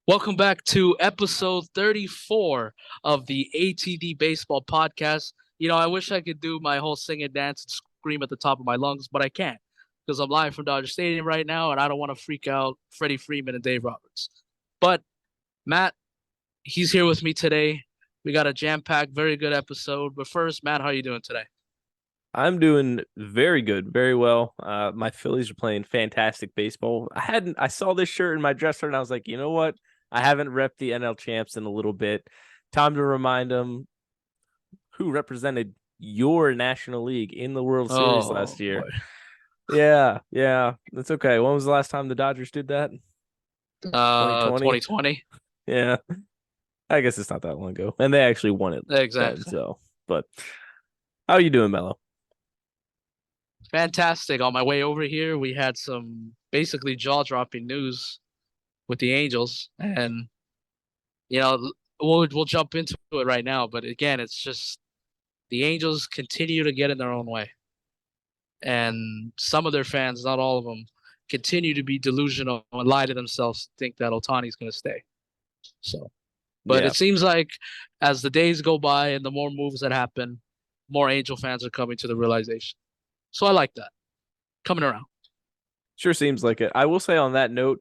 Welcome back to episode 34 of the ATD Baseball Podcast. I wish I could do my whole sing and dance and scream at the top of my lungs, but I can't because I'm live from Dodger Stadium right now and I don't want to freak out Freddie Freeman and Dave Roberts. But Matt, he's here with me today. We got a jam-packed, very good episode. But first, Matt, how are you doing today? I'm doing very good, very well. My Phillies are playing fantastic baseball. I saw this shirt in my dresser and I was like, you know what? I haven't repped the NL champs in a little bit. Time to remind them who represented your National League in the World Series Oh last year. boy. Yeah, that's okay. When was the last time the Dodgers did that? 2020. 2020. Yeah, I guess it's not that long ago, and they actually won it then. Exactly. So, but how are you doing, Mello? Fantastic. On my way over here, we had some basically jaw-dropping news with the Angels, and you know we'll jump into it right now. But again, it's just the Angels continue to get in their own way, and some of their fans, not all of them, continue to be delusional and lie to themselves, think that Otani's going to stay. So, but Yeah, it seems like as the days go by and the more moves that happen, more Angel fans are coming to the realization. So I like that coming around. sure seems like it. I will say on that note.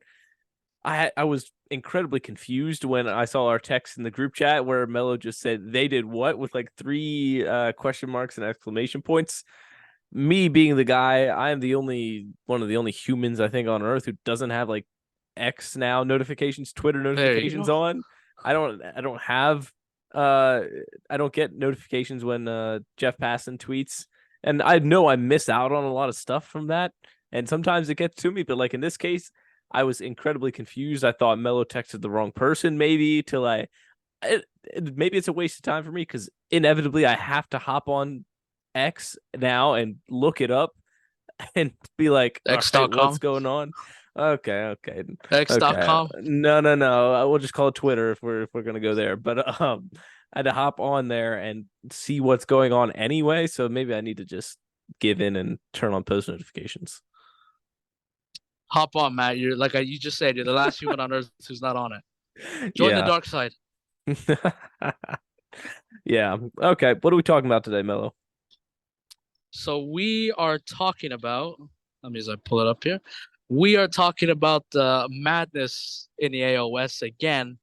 I was incredibly confused when I saw our text in the group chat where Mello just said they did what with like three question marks and exclamation points. Me being the guy, I am the only one of the only humans I think on Earth who doesn't have like X now notifications, Twitter There you notifications go. on. I don't have uh I don't get notifications when Jeff Passan tweets. And I know I miss out on a lot of stuff from that. And sometimes it gets to me, but like in this case, I was incredibly confused. I thought Mello texted the wrong person, maybe till maybe it's a waste of time for me because inevitably I have to hop on X now and look it up and be like, all right, what's X.com. going on? Okay, okay. X.com. No. We'll just call it Twitter if we're gonna go there. But I had to hop on there and see what's going on anyway. So maybe I need to just give in and turn on post notifications. Hop on, Matt. You're like you just said, you're the last human on Earth who's not on it. Join the Yeah. dark side. Yeah. Okay. What are we talking about today, Mello? So we are talking about. Let me just pull it up here. We are talking about the madness in the AL West again.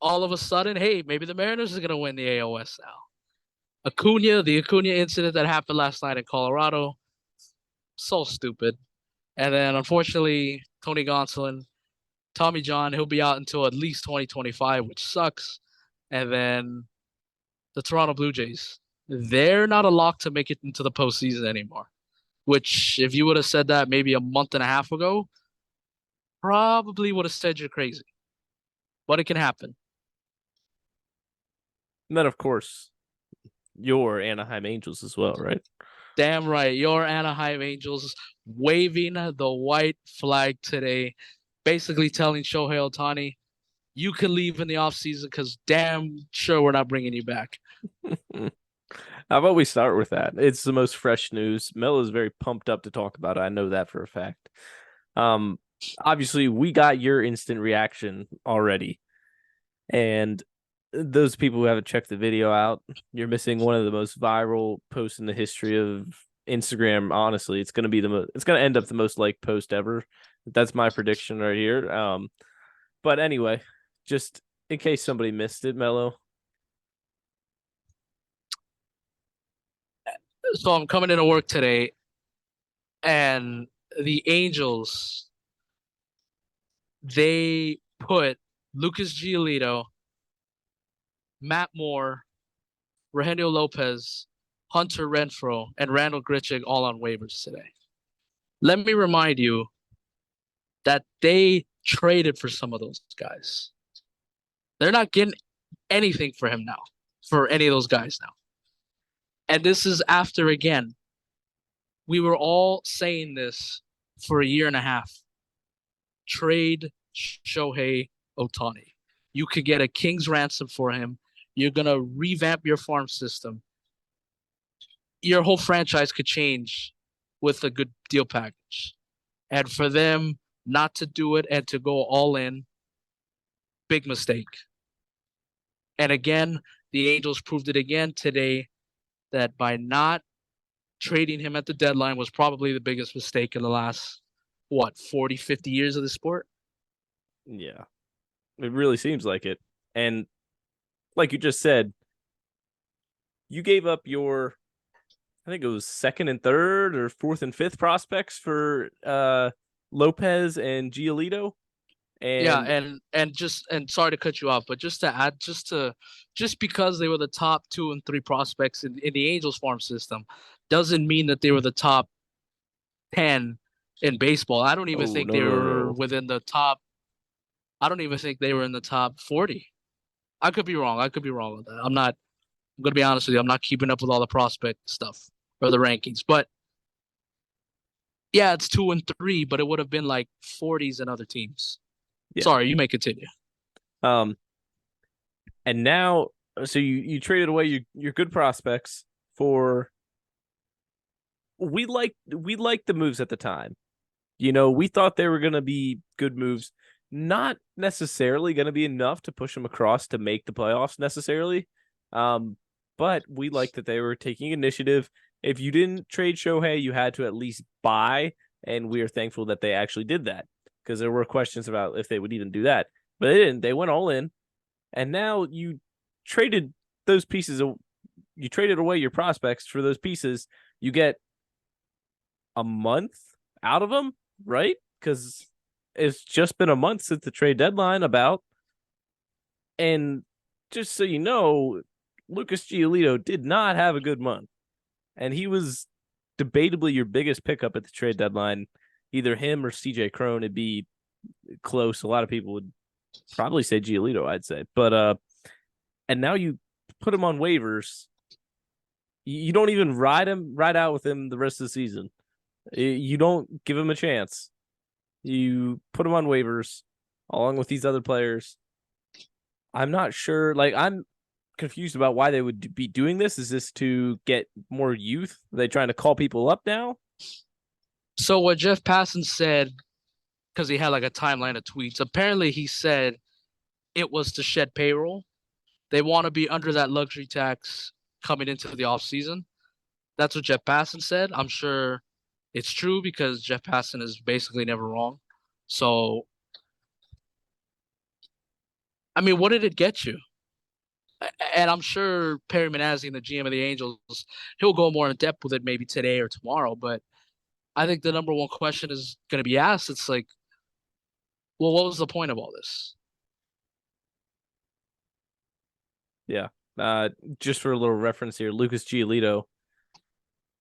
All of a sudden, hey, maybe the Mariners are gonna win the AL West now. The Acuna incident that happened last night in Colorado, so stupid. And then unfortunately, Tony Gonsolin, Tommy John, he'll be out until at least 2025, which sucks. And then the Toronto Blue Jays, they're not a lock to make it into the postseason anymore. Which, if you would have said that maybe a month and a half ago, probably would have said you're crazy. But it can happen. And then, of course, your Anaheim Angels as well, right? Damn right, your Anaheim Angels waving the white flag today, basically telling Shohei Ohtani, you can leave in the offseason because damn sure we're not bringing you back. How about we start with that? It's the most fresh news. Mel is very pumped up to talk about it. I know that for a fact. Um, Obviously, we got your instant reaction already, and those people who haven't checked the video out, you're missing one of the most viral posts in the history of Instagram. Honestly, it's gonna be it's gonna end up the most liked post ever. That's my prediction right here. But anyway, just in case somebody missed it, Mello. So I'm coming into work today, and the Angels, they put Lucas Giolito, Matt Moore, Eugenio Lopez, Hunter Renfroe, and Randall Grichuk all on waivers today. Let me remind you that they traded for some of those guys. They're not getting anything for him now, for any of those guys now. And this is after, again, we were all saying this for a year and a half. Trade Shohei Ohtani. You could get a king's ransom for him. You're going to revamp your farm system. Your whole franchise could change with a good deal package. And for them not to do it and to go all in, Big mistake. And again, the Angels proved it again today that by not trading him at the deadline was probably the biggest mistake in the last, what, 40, 50 years of the sport? Yeah, it really seems like it. And like you just said, you gave up your, I think it was second and third or fourth and fifth prospects for Lopez and Giolito. Yeah, And and sorry to cut you off, but just to add, just because they were the top 2 and 3 prospects in the Angels farm system, doesn't mean that they were the top 10 in baseball. I don't even oh, think no, they no, were no. within the top. I don't even think they were in the top 40. I could be wrong. I could be wrong with that. I'm gonna be honest with you. I'm not keeping up with all the prospect stuff or the rankings, but yeah, it's 2 and 3, but it would have been like 40s in other teams. Yeah. Sorry, you may continue. Um, and now, so you traded away your good prospects for. We liked the moves at the time. We thought they were going to be good moves, not necessarily going to be enough to push them across to make the playoffs necessarily. Um, but we liked that they were taking initiative. If you didn't trade Shohei, you had to at least buy, and we are thankful that they actually did that because there were questions about if they would even do that, but they didn't. They went all in, and now traded those pieces. You traded away your prospects for those pieces. You get a month out of them, right? Because it's just been a month since the trade deadline about. And just so you know, Lucas Giolito did not have a good month. And he was debatably your biggest pickup at the trade deadline. Either him or CJ Crone would be close. A lot of people would probably say Giolito, I'd say. But and now you put him on waivers. You don't even ride out with him the rest of the season. You don't give him a chance. You put him on waivers along with these other players. I'm not sure. Like, I'm confused about why they would be doing this. Is this to get more youth? Are they trying to call people up now? So what Jeff Passan said, because he had like a timeline of tweets, apparently he said it was to shed payroll. They want to be under that luxury tax coming into the offseason. That's what Jeff Passan said. I'm sure it's true because Jeff Passan is basically never wrong. So, I mean, what did it get you? And I'm sure Perry Manazzi, the GM of the Angels, he'll go more in depth with it maybe today or tomorrow. But I think the number one question is going to be asked. It's like, well, what was the point of all this? Yeah. Just for a little reference here, Lucas Giolito,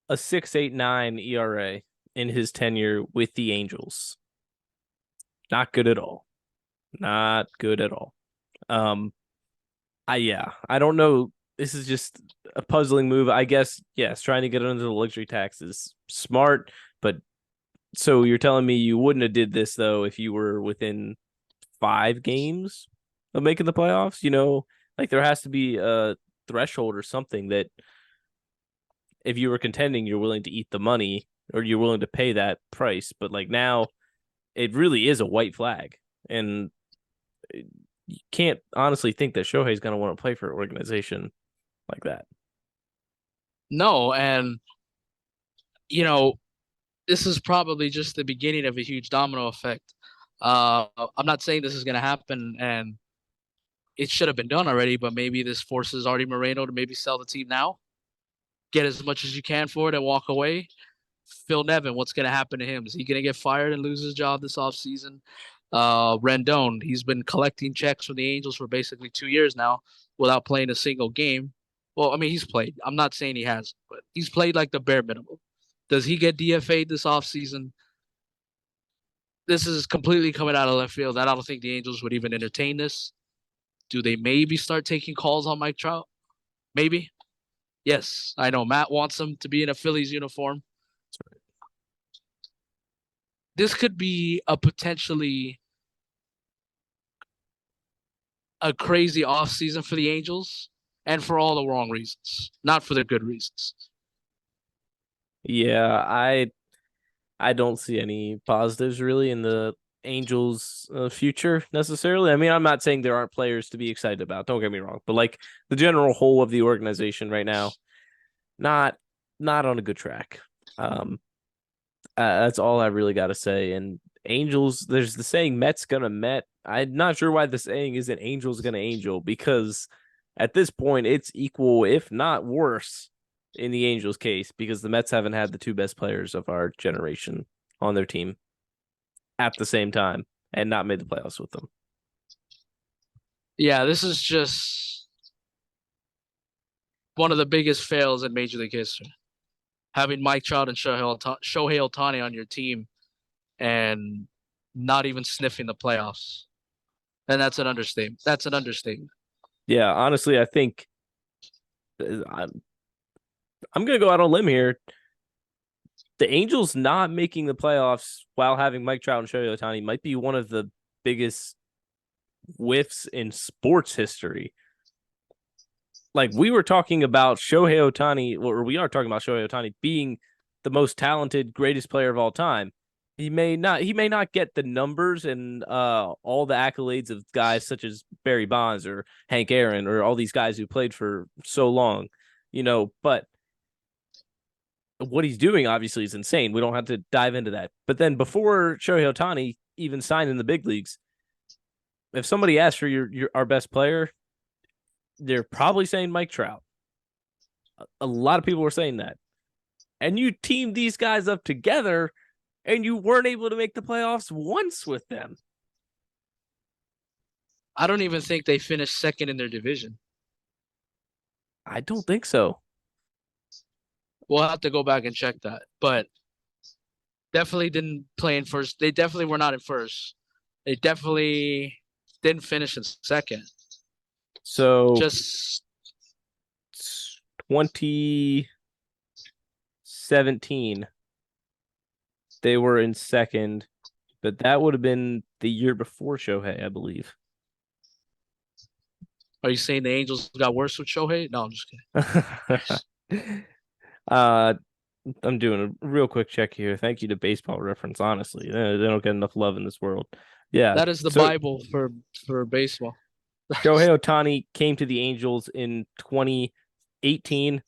a 6.89 ERA in his tenure with the Angels. Not good at all. Not good at all. I don't know. This is just a puzzling move. I guess, yes, trying to get under the luxury tax is smart, but so you're telling me you wouldn't have did this though if you were within 5 games of making the playoffs? Like there has to be a threshold or something that if you were contending, you're willing to eat the money or you're willing to pay that price. But like now, it really is a white flag, and you can't honestly think that Shohei's going to want to play for an organization like that. No, and you know, this is probably just the beginning of a huge domino effect. I'm not saying this is going to happen, and it should have been done already, but maybe this forces Artie Moreno to maybe sell the team now, get as much as you can for it, and walk away. Phil Nevin, what's going to happen to him? Is he going to get fired and lose his job this offseason? Rendon, he's been collecting checks from the Angels for basically 2 years now without playing a single game. Well, I mean, he's played. I'm not saying he has, but he's played like the bare minimum. Does he get DFA'd this offseason? This is completely coming out of left field. I don't think the Angels would even entertain this. Do they maybe start taking calls on Mike Trout? Maybe. Yes, I know Matt wants him to be in a Phillies uniform. This could be a potentially a crazy offseason for the Angels and for all the wrong reasons, not for the good reasons. Yeah, I don't see any positives really in the Angels' future necessarily. I mean, I'm not saying there aren't players to be excited about. Don't get me wrong, but like the general whole of the organization right now, not not on a good track. Um, that's all I really got to say. And Angels, there's the saying Mets gonna Met. I'm not sure why the saying isn't Angels gonna Angel, because at this point it's equal, if not worse, in the Angels case, because the Mets haven't had the two best players of our generation on their team at the same time and not made the playoffs with them. Yeah, this is just one of the biggest fails in Major League history. Having Mike Trout and Shohei Ohtani on your team and not even sniffing the playoffs. And that's an understatement. That's an understatement. Yeah, honestly, I think I'm gonna go out on a limb here. The Angels not making the playoffs while having Mike Trout and Shohei Ohtani might be one of the biggest whiffs in sports history. Like, we were talking about Shohei Ohtani, or we are talking about Shohei Ohtani being the most talented, greatest player of all time. He may not get the numbers and all the accolades of guys such as Barry Bonds or Hank Aaron or all these guys who played for so long, but what he's doing obviously is insane. We don't have to dive into that. But then before Shohei Ohtani even signed in the big leagues, if somebody asks for your our best player, they're probably saying Mike Trout. A lot of people were saying that. And you teamed these guys up together and you weren't able to make the playoffs once with them. I don't even think they finished second in their division. I don't think so. We'll have to go back and check that. But definitely didn't play in first. They definitely were not in first. They definitely didn't finish in second. So Just 2017, they were in second, but that would have been the year before Shohei, I believe. are you saying the Angels got worse with Shohei? No, I'm just kidding. uh, I'm doing a real quick check here. Thank you to Baseball Reference. Honestly, they don't get enough love in this world. Yeah, That is the so Bible for baseball. Shohei Ohtani came to the Angels in 2018.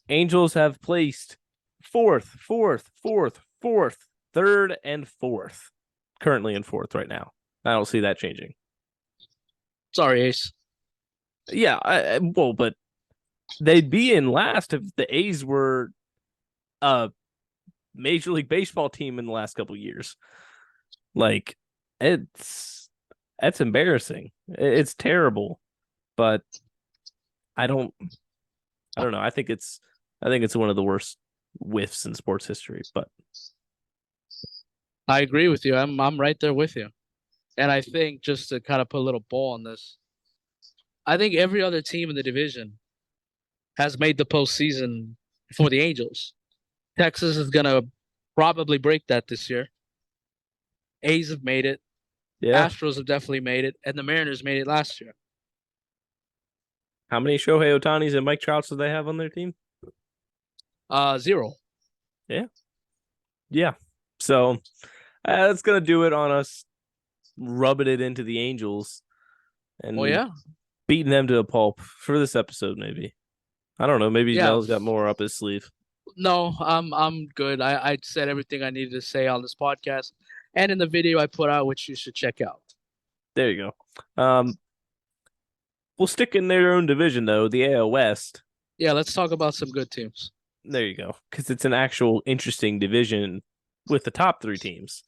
Angels have placed fourth, third, and fourth. Currently in fourth right now. I don't see that changing. Sorry, Ace. Yeah, but they'd be in last if the A's were a Major League Baseball team in the last couple of years. Like, that's embarrassing. It's terrible, but I don't know. I think it's one of the worst whiffs in sports history. But I agree with you. I'm right there with you. And I think just to kind of put a little ball on this, I think every other team in the division has made the postseason for the Angels. Texas is gonna probably break that this year. A's have made it. yeah, Astros have definitely made it, and the Mariners made it last year. how many Shohei Otanis and Mike Trouts do they have on their team? 0. Yeah. So that's gonna do it on us rubbing it into the Angels and Well, yeah, beating them to a pulp for this episode. Maybe, I don't know. Maybe yeah. Mel's got more up his sleeve. No, I'm good. I said everything I needed to say on this podcast and in the video I put out, which you should check out. There you go. We'll stick in their own division though, the AL West. Yeah, let's talk about some good teams. There you go, because it's an actual interesting division with the top three teams.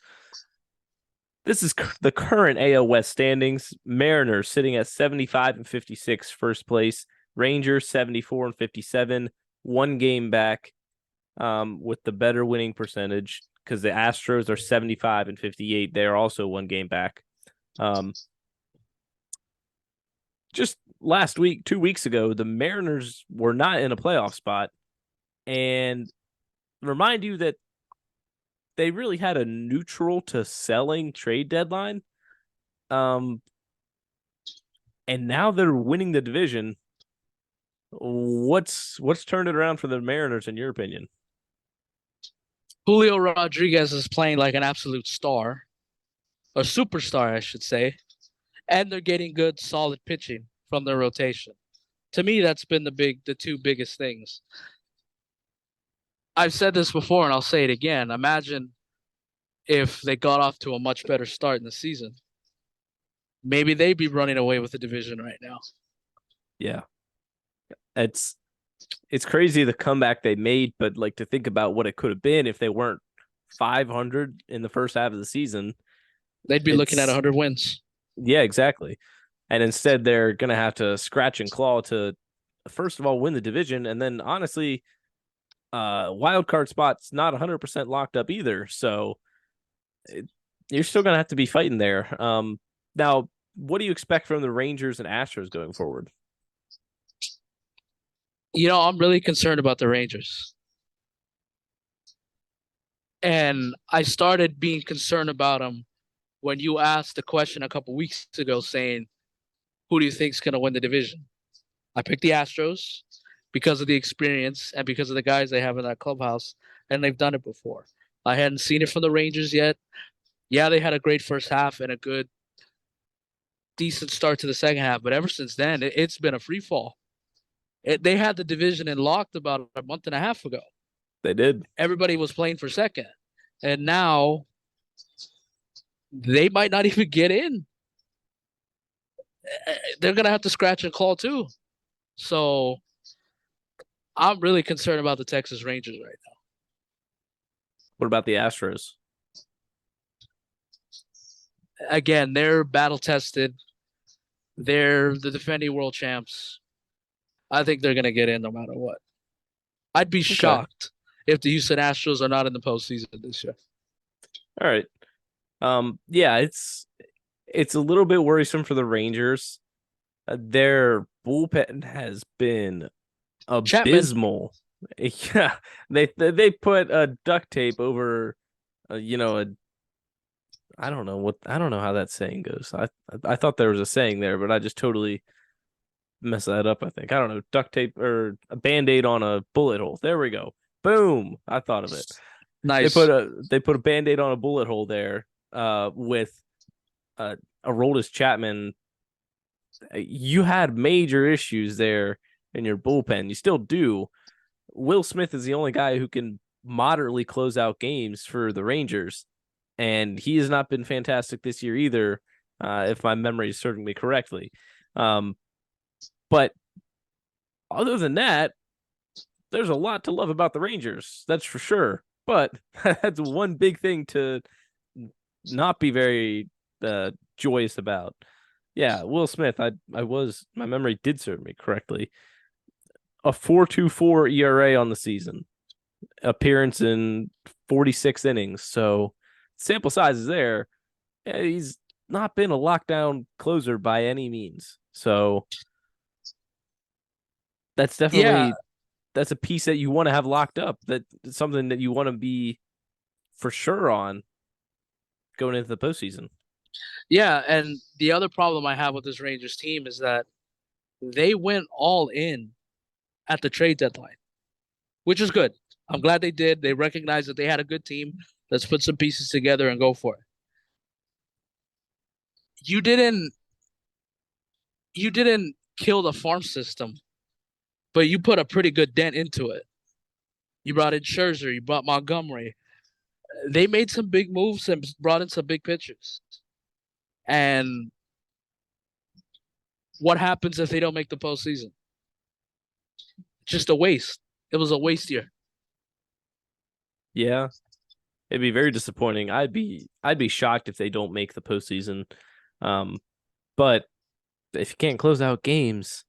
This is the current AL West standings. Mariners sitting at 75 and 56, first place. Rangers 74 and 57, one game back, with the better winning percentage, because the Astros are 75 and 58. They are also one game back. Just last week, 2 weeks ago, the Mariners were not in a playoff spot, and remind you that they really had a neutral to selling trade deadline. And now they're winning the division. What's turned it around for the Mariners in your opinion? Julio Rodriguez is playing like an absolute star. a superstar, I should say, and they're getting good, solid pitching from their rotation. To me, that's been the two biggest things. I've said this before, and I'll say it again. Imagine if they got off to a much better start in the season. Maybe they'd be running away with the division right now. Yeah. It's crazy the comeback they made, but like to think about what it could have been if they weren't 500 in the first half of the season. They'd be looking at It's 100 wins. Yeah, exactly. And instead they're going to have to scratch and claw to first of all win the division, and then honestly wild card spot's not 100% locked up either. So you're still going to have to be fighting there. Now, what do you expect from the Rangers and Astros going forward? I'm really concerned about the Rangers. And I started being concerned about them when you asked the question a couple weeks ago saying, who do you think's going to win the division? I picked the Astros because of the experience and because of the guys they have in that clubhouse, and they've done it before. I hadn't seen it from the Rangers yet. Yeah, they had a great first half and a good, decent start to the second half, but ever since then, it's been a free fall. They had the division in locked about a month and a half ago. They did. Everybody was playing for second, and now they might not even get in. They're gonna have to scratch and claw too. So I'm really concerned about the Texas Rangers right now. What about the Astros? Again, they're battle tested. They're the defending world champs. I think they're gonna get in no matter what. I'd be Okay. shocked if the Houston Astros are not in the postseason this year. All right. Yeah, it's a little bit worrisome for the Rangers. Their bullpen has been Chapman, abysmal. Yeah, they put a duct tape over, a I don't know how that saying goes. I thought there was a saying there, but I just totally messed that up. I think I don't know, duct tape or a band-aid on a bullet hole. There we go. Boom! I thought of it. nice. They put a band-aid on a bullet hole there. With Aroldis Chapman, you had major issues there in your bullpen. You still do. Will Smith is the only guy who can moderately close out games for the Rangers, and he has not been fantastic this year either, if my memory is serving me correctly. But other than that, there's a lot to love about the Rangers, that's for sure. But that's one big thing to not be very joyous about. Yeah, Will Smith, my memory did serve me correctly. A 4.24 ERA on the season, appearance in 46 innings. So sample size is there. Yeah, he's not been a lockdown closer by any means. So that's Yeah, definitely that's a piece that you want to have locked up. That's something that you want to be for sure on going into the postseason. yeah. And the other problem I have with this Rangers team is that they went all in at the trade deadline, which is good. I'm glad they did. They recognized that they had a good team. Let's put some pieces together and go for it. You didn't you didn't kill the farm system, but you put a pretty good dent into it. You brought in Scherzer, you brought Montgomery. They made some big moves and brought in some big pitchers. And what happens if they don't make the postseason? Just a waste. It was a waste year. Yeah, it'd be very disappointing. I'd be shocked if they don't make the postseason. Um, but if you can't close out games,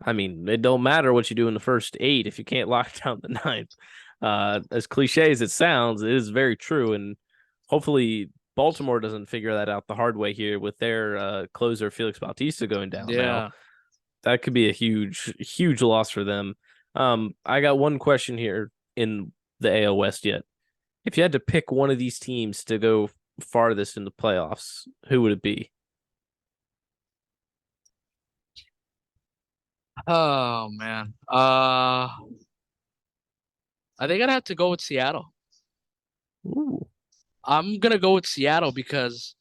I mean, it don't matter what you do in the first eight if you can't lock down the ninth. As cliche as it sounds, it is very true, and hopefully Baltimore doesn't figure that out the hard way here with their closer Felix Bautista going down. Now Yeah. that could be a huge loss for them. I got one question here in the AL West yet. If you had to pick one of these teams to go farthest in the playoffs, who would it be? Oh man. I think I'd have to go with Seattle. Ooh, I'm gonna go with Seattle because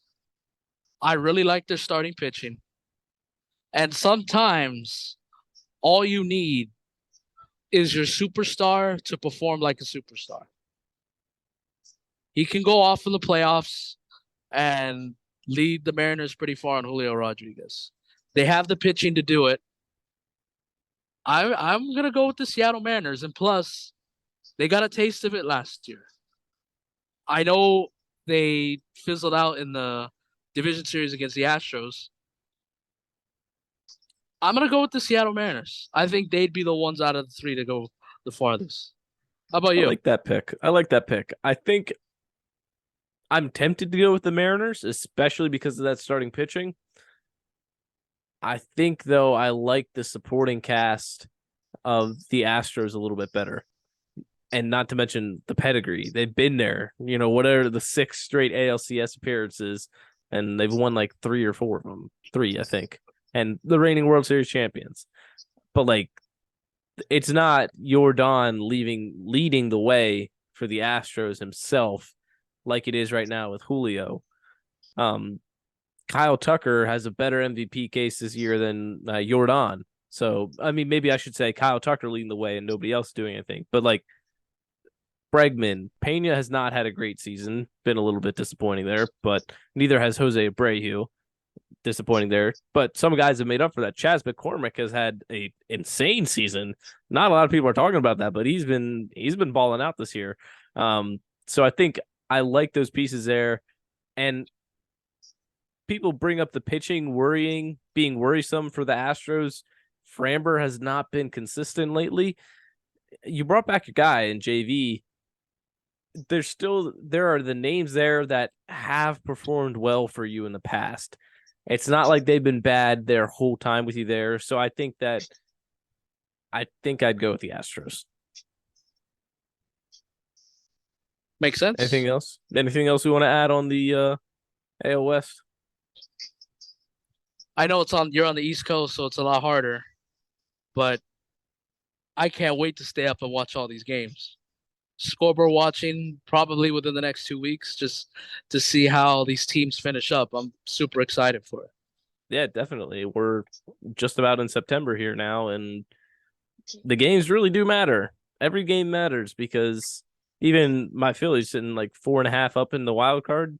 I really like their starting pitching. And sometimes all you need is your superstar to perform like a superstar. He can go off in the playoffs and lead the Mariners pretty far on Julio Rodriguez. They have the pitching to do it. I'm gonna go with the Seattle Mariners, and plus, they got a taste of it last year. I know they fizzled out in the division series against the Astros. I'm gonna go with the Seattle Mariners. I think they'd be the ones out of the three to go the farthest. How about I you? like that pick. I like that pick. I think I'm tempted to go with the Mariners, especially because of that starting pitching. I think, though, I like the supporting cast of the Astros a little bit better. And not to mention the pedigree. They've been there, whatever the 6 straight ALCS appearances, and they've won like 3 or 4 of them. 3, I think. And the reigning World Series champions. But like, it's not Jordan leading the way for the Astros himself like it is right now with Julio. Kyle Tucker has a better MVP case this year than Jordan. So, I mean, maybe I should say Kyle Tucker leading the way and nobody else doing anything. But like, Bregman, Pena has not had a great season, been a little bit disappointing there, but neither has Jose Abreu, disappointing there. But some guys have made up for that. Chas McCormick has had a insane season. Not a lot of people are talking about that, but he's been balling out this year. So I think I like those pieces there. And people bring up the pitching being worrisome for the Astros. Framber has not been consistent lately. You brought back a guy in JV. There are the names there that have performed well for you in the past. It's not like they've been bad their whole time with you there. So I think I'd go with the Astros. Makes sense. Anything else? Anything else we want to add on the AL West? I know you're on the East Coast, so it's a lot harder. But I can't wait to stay up and watch all these games. Scoreboard watching probably within the next 2 weeks just to see how these teams finish up. I'm super excited for it. Yeah, definitely. We're just about in September here now, and the games really do matter. Every game matters because even my Phillies sitting like 4.5 up in the wild card,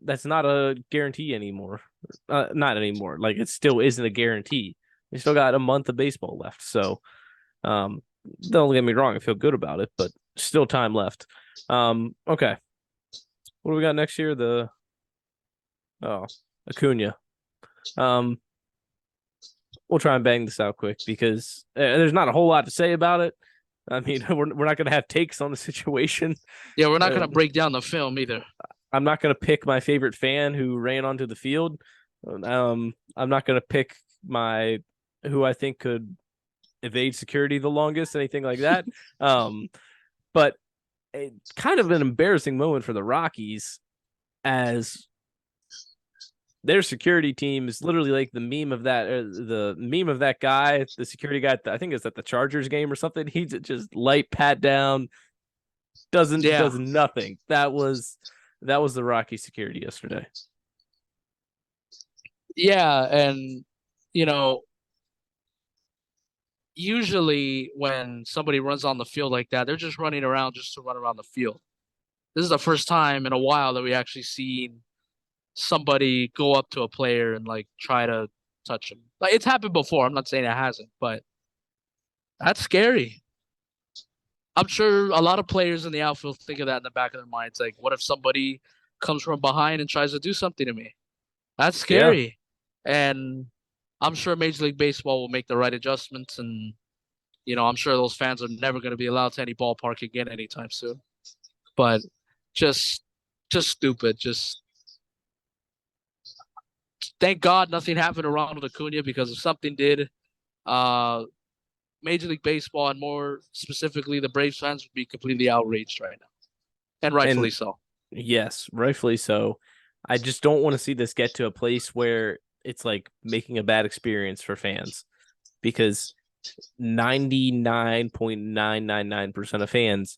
that's not a guarantee anymore. Not anymore. Like, it still isn't a guarantee. We still got a month of baseball left, so don't get me wrong, I feel good about it, but still time left. Okay. What do we got next year? Acuna. We'll try and bang this out quick because there's not a whole lot to say about it. I mean, we're not going to have takes on the situation. Yeah, we're not going to break down the film either. I'm not going to pick my favorite fan who ran onto the field. I'm not going to pick who I think could evade security the longest, anything like that. But kind of an embarrassing moment for the Rockies, as their security team is literally like the meme of that guy, the security guy. I think it's at the Chargers game or something. He's just light pat down, does nothing. That was the Rocky security yesterday. Yeah, and usually when somebody runs on the field like that, they're just running around just to run around the field. This is the first time in a while that we actually seen somebody go up to a player and like try to touch him. Like, it's happened before. I'm not saying it hasn't, but that's scary. I'm sure a lot of players in the outfield think of that in the back of their minds. Like, what if somebody comes from behind and tries to do something to me? That's scary. Yeah. And I'm sure Major League Baseball will make the right adjustments, and I'm sure those fans are never going to be allowed to any ballpark again anytime soon. But just stupid. Just thank God nothing happened to Ronald Acuna, because if something did, Major League Baseball, and more specifically the Braves fans, would be completely outraged right now, and rightfully so. Yes, rightfully so. I just don't want to see this get to a place where it's like making a bad experience for fans, because 99.999% of fans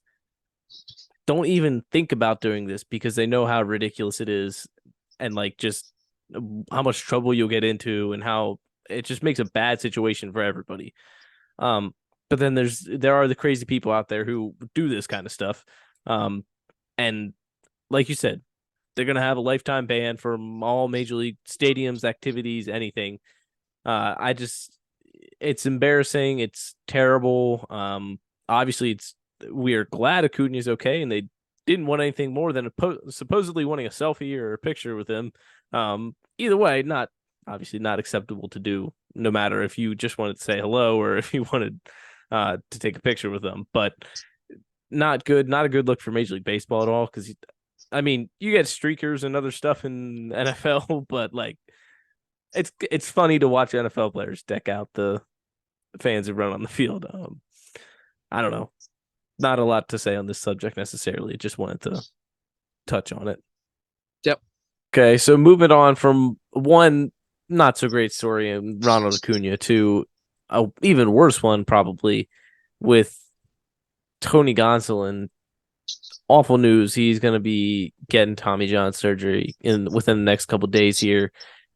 don't even think about doing this because they know how ridiculous it is, and like just how much trouble you'll get into and how it just makes a bad situation for everybody. But then there are the crazy people out there who do this kind of stuff. And like you said, they're gonna have a lifetime ban from all major league stadiums, activities, anything. I just it's embarrassing. It's terrible. Obviously, we are glad Acuna is okay, and they didn't want anything more than supposedly wanting a selfie or a picture with him. Either way, not obviously not acceptable to do. No matter if you just wanted to say hello or if you wanted to take a picture with them, but not good. Not a good look for Major League Baseball at all. Because I mean, you get streakers and other stuff in NFL, but like it's funny to watch NFL players deck out the fans who run on the field. I don't know. Not a lot to say on this subject necessarily. Just wanted to touch on it. Yep. Okay, so moving on from one not so great story in Ronald Acuna to a even worse one, probably with Tony Gonsolin. Awful news. He's going to be getting Tommy John surgery within the next couple days here,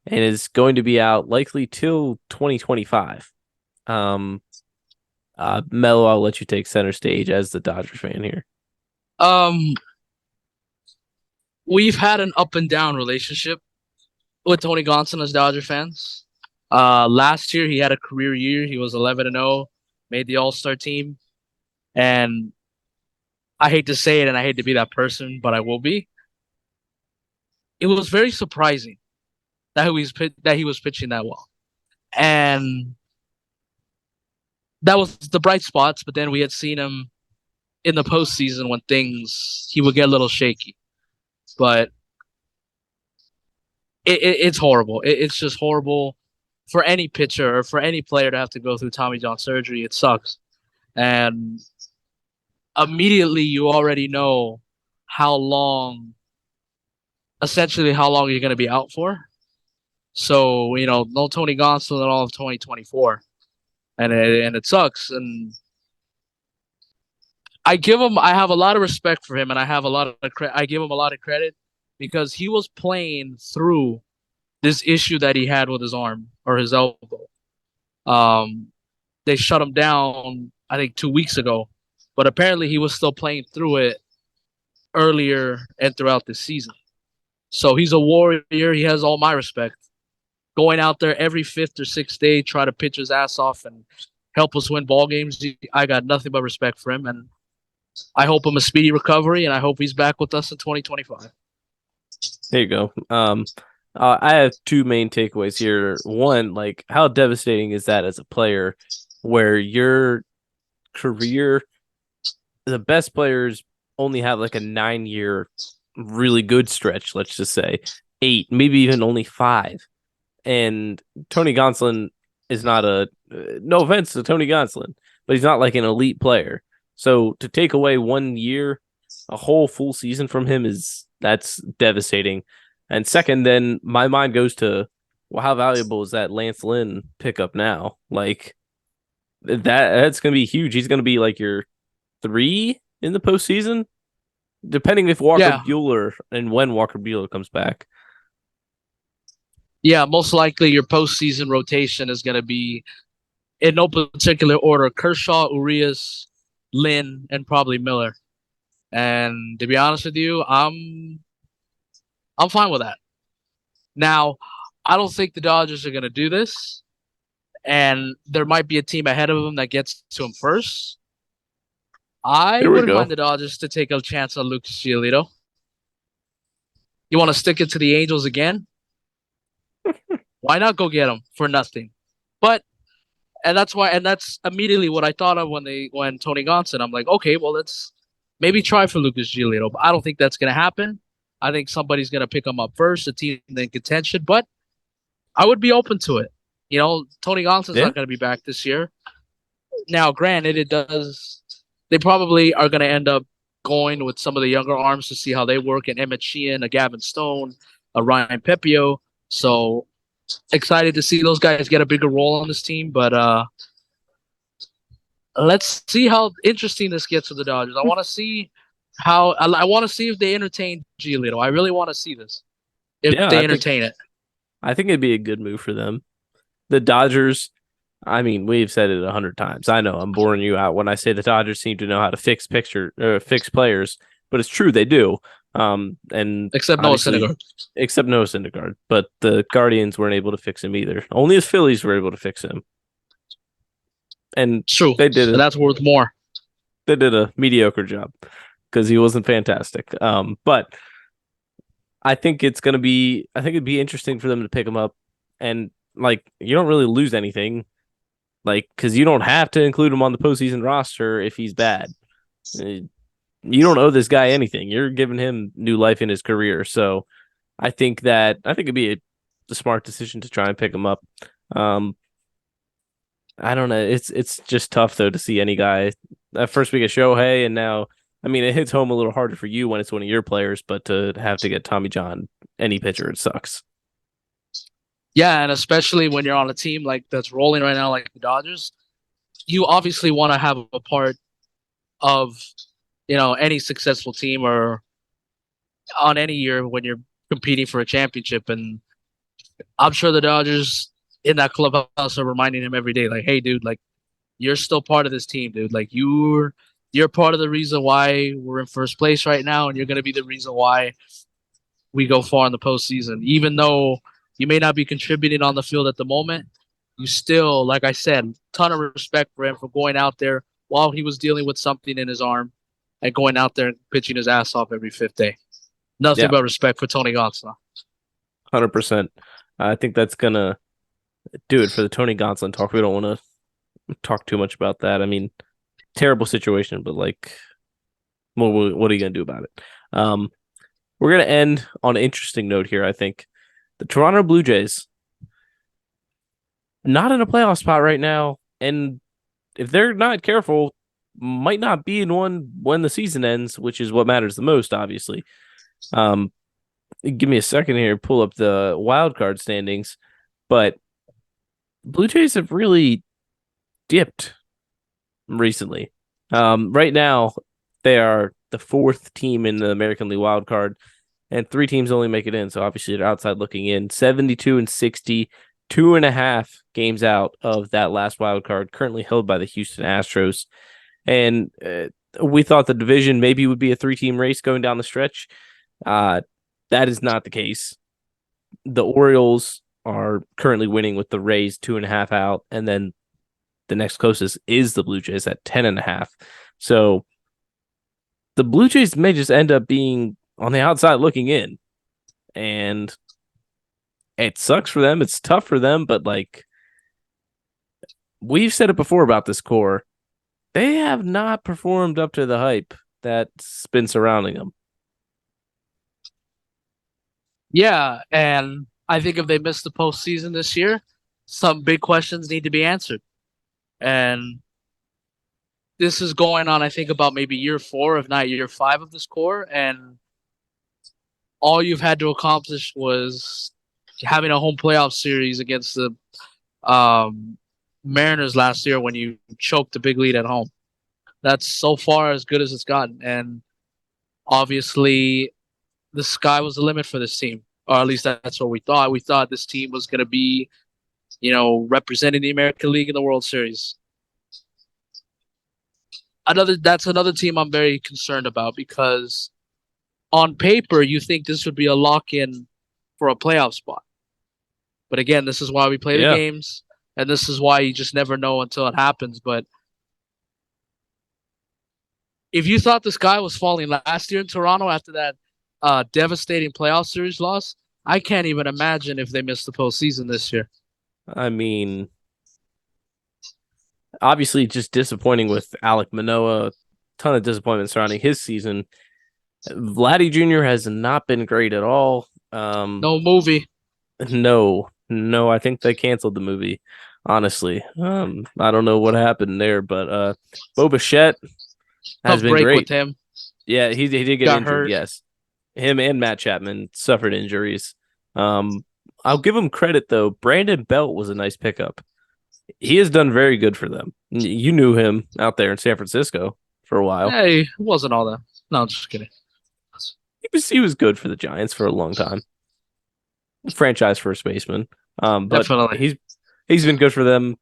and is going to be out likely till 2025. Mello, I'll let you take center stage as the Dodgers fan here. We've had an up and down relationship with Tony Gonsolin as Dodger fans. Last year he had a career year. He was 11-0, made the All-Star team, and I hate to say it, and I hate to be that person, but I will be. It was very surprising that he was pitching that well, and that was the bright spots. But then we had seen him in the postseason when he would get a little shaky. But it's horrible. It's just horrible for any pitcher or for any player to have to go through Tommy John surgery. It sucks, and immediately you already know essentially how long you're going to be out for. So, no Tony Gonsolin at all of 2024. And it sucks. And I have a lot of respect for him, and I give him a lot of credit because he was playing through this issue that he had with his arm or his elbow. They shut him down, I think 2 weeks ago, but apparently he was still playing through it earlier and throughout the season. So he's a warrior. He has all my respect. Going out there every fifth or sixth day, try to pitch his ass off and help us win ball games. I got nothing but respect for him, and I hope him a speedy recovery, and I hope he's back with us in 2025. There you go. I have two main takeaways here. One, like, how devastating is that as a player, where your career, the best players only have like a 9-year really good stretch, let's just say 8, maybe even only 5. And Tony Gonsolin is not no offense to Tony Gonsolin, but he's not like an elite player. So to take away 1 year, a whole full season from him that's devastating. And second, then my mind goes to, well, how valuable is that Lance Lynn pickup now? Like that's going to be huge. He's going to be like your 3 in the postseason, depending if Walker Buehler and when Walker Buehler comes back. Yeah, most likely your postseason rotation is going to be in no particular order: Kershaw, Urias, Lynn, and probably Miller. And to be honest with you, I'm fine with that. Now, I don't think the Dodgers are going to do this, and there might be a team ahead of them that gets to him first. I wouldn't mind the Dodgers to take a chance on Lucas Giolito. You want to stick it to the Angels again? Why not go get him for nothing? And that's immediately what I thought of when Tony Gonsolin. I'm like, okay, well, let's maybe try for Lucas Giolito, but I don't think that's going to happen. I think somebody's going to pick him up first, a team in contention, but I would be open to it. Tony Gonsolin's not going to be back this year. Now, granted, they probably are going to end up going with some of the younger arms to see how they work, and Emmett Sheehan, a Gavin Stone, a Ryan Pepiot. So excited to see those guys get a bigger role on this team, but let's see how interesting this gets for the Dodgers. I want to see if they entertain Giolito. I really want to see this. If they entertain it. I think it'd be a good move for them. The Dodgers, I mean, we've said it 100 times. I know I'm boring you out when I say the Dodgers seem to know how to fix players, but it's true they do. And except Noah obviously, Syndergaard. except Noah Syndergaard, but the Guardians weren't able to fix him either. Only the Phillies were able to fix him, and It's true, they did and it. that's worth more. They did a mediocre job because he wasn't fantastic. But I think it's gonna be. I think it'd be interesting for them to pick him up, and like you don't really lose anything, like because you don't have to include him on the postseason roster if he's bad. Uh, You don't owe this guy anything. You're giving him new life in his career. So I think it'd be a smart decision to try and pick him up. Um, I don't know. It's just tough though to see any guy that first week of Shohei, and now I mean it hits home a little harder for you when it's one of your players, but to have to get Tommy John any pitcher, it sucks. Yeah, and especially when you're on a team like that's rolling right now, like the Dodgers, you obviously want to have a part of any successful team or on any year when you're competing for a championship. And I'm sure the Dodgers in that clubhouse are reminding him every day, like, hey, dude, like you're still part of this team, dude. Like you're part of the reason why we're in first place right now, and you're gonna be the reason why we go far in the postseason. Even though you may not be contributing on the field at the moment, you still, like I said, ton of respect for him for going out there while he was dealing with something in his arm and going out there and pitching his ass off every fifth day. Nothing Yeah, but respect for Tony Gonsolin. 100%. I think that's gonna do it for the Tony Gonsolin talk. We don't want to talk too much about that. I mean, terrible situation, but like, what are you gonna do about it? Um, we're gonna end on an interesting note here. I think the Toronto Blue Jays not in a playoff spot right now, and if they're not careful, might not be in one when the season ends, which is what matters the most, obviously. Um, give me a second here, pull up the wild card standings, but Blue Jays have really dipped recently. Right now, they are the fourth team in the American League wild card, and three teams only make it in. So obviously, they're outside looking in. 72 and 60, 2.5 games out of that last wild card, currently held by the Houston Astros. And we thought the division maybe would be a three-team race going down the stretch. Uh, that is not the case. The Orioles are currently winning with the Rays 2.5 out, and then the next closest is the Blue Jays at 10.5. So the Blue Jays may just end up being on the outside looking in. And it sucks for them. It's tough for them, but like we've said it before about this core, they have not performed up to the hype that's been surrounding them. Yeah, and I think if they miss the postseason this year, some big questions need to be answered. And this is going on, I think, about maybe year four, if not year five of this core. And all you've had to accomplish was having a home playoff series against the um, Mariners last year when you choked the big lead at home. That's so far as good as it's gotten. And obviously, the sky was the limit for this team, or at least that's what we thought. We thought this team was going to be, representing the American League in the World Series. That's another team I'm very concerned about because on paper you think this would be a lock in for a playoff spot. But again, this is why we play the Yeah. games, and this is why you just never know until it happens. But if you thought the sky was falling last year in Toronto after that devastating playoff series loss, I can't even imagine if they miss the postseason this year. I mean, obviously, just disappointing with Alek Manoah. Ton of disappointment surrounding his season. Vladdy Jr. has not been great at all. No movie. No, I think they canceled the movie. Honestly, I don't know what happened there, but Bo Bichette has Tough been break with great. him. Yeah, he did get Got injured. hurt. Yes, him and Matt Chapman suffered injuries. I'll give him credit though. Brandon Belt was a nice pickup. He has done very good for them. You knew him out there in San Francisco for a while. Hey, it wasn't all that. No, just kidding. He was good for the Giants for a long time. franchise first baseman. But Definitely. he's been good for them.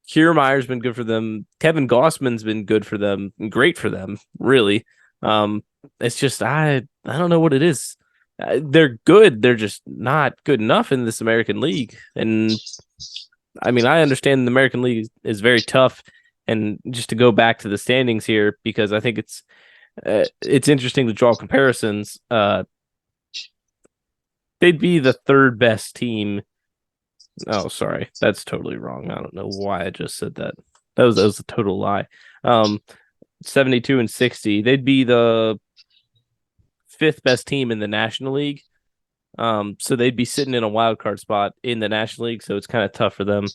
Kiermaier's been good for them. Kevin Gossman's been good for them. Great for them, really. Um, it's just I don't know what it is. They're good. They're just not good enough in this American League. And I mean, I understand the American League is very tough. And just to go back to the standings here, because I think it's interesting to draw comparisons. They'd be the third best team. Oh, sorry, that's totally wrong. I don't know why I just said that. That was a total lie. 72 and 60. They'd be the fifth best team in the National League. So they'd be sitting in a wild card spot in the National League. So it's kind of tough for them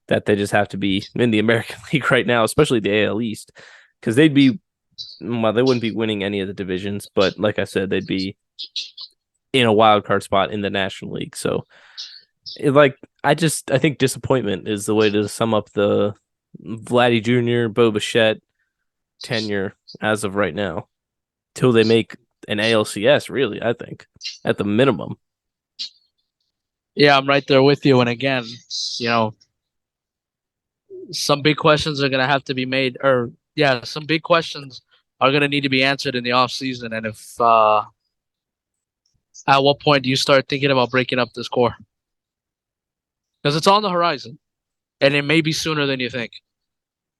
that they just have to be in the American League right now, especially the AL East, because they wouldn't be winning any of the divisions, but like I said, they'd be in a wild card spot in the National League. So I think disappointment is the way to sum up the Vladdy Jr., Bo Bichette tenure as of right now, till they make an ALCS. Really, I think at the minimum. Yeah, I'm right there with you. And again, you know, some big questions are going to have to be made, or yeah, some big questions are going to need to be answered in the off season. And if at what point do you start thinking about breaking up this core? Because it's on the horizon, and it may be sooner than you think.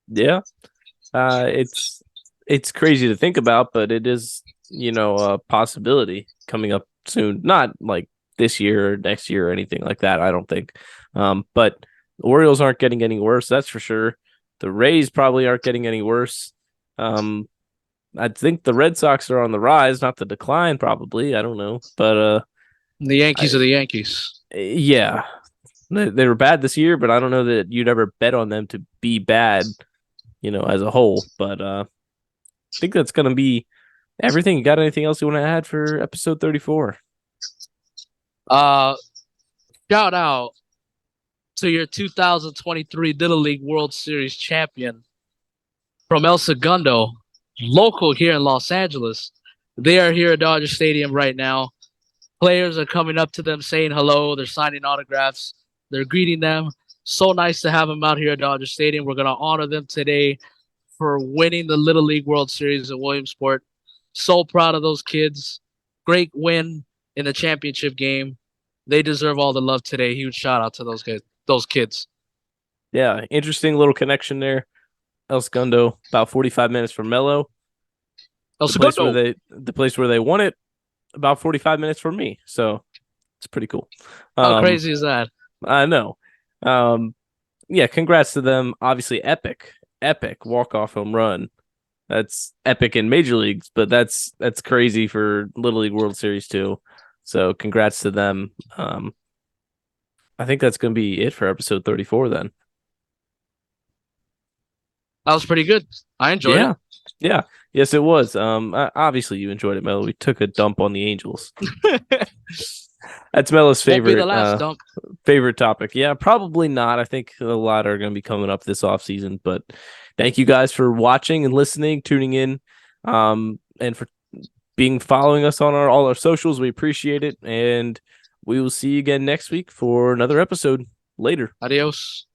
Yeah, it's crazy to think about, but it is a possibility coming up soon. Not like this year or next year or anything like that. I don't think. But the Orioles aren't getting any worse. That's for sure. The Rays probably aren't getting any worse. I think the Red Sox are on the rise, not the decline. Probably. I don't know, but The Yankees are the Yankees. yeah, they were bad this year, but I don't know that you'd ever bet on them to be bad, as a whole. But I think that's going to be everything. You got anything else you want to add for episode 34? Shout out to your 2023 Little League World Series champion from El Segundo, local here in Los Angeles. They are here at Dodger Stadium right now. Players are coming up to them saying hello. They're signing autographs. They're greeting them. So nice to have them out here at Dodger Stadium. We're going to honor them today for winning the Little League World Series at Williamsport. So proud of those kids. Great win in the championship game. They deserve all the love today. Huge shout out to those kids. Yeah, interesting little connection there. El Segundo, about 45 minutes from Melo. El Segundo. The place where they won it, about 45 minutes from me. So it's pretty cool. How crazy is that? I know. Yeah, congrats to them. Obviously, epic walk-off home run. That's epic in major leagues, but that's crazy for Little League World Series too. So congrats to them. I think that's going to be it for episode 34 then. That was pretty good. I enjoyed it. Yeah. Yes, it was. Obviously you enjoyed it, Melo. We took a dump on the Angels. That's Melo's favorite. Won't be the last dump. Favorite topic. Yeah, probably not. I think a lot are going to be coming up this off season, but thank you guys for watching and listening, tuning in, and for following us on all our socials. We appreciate it, and we will see you again next week for another episode. Later. Adios.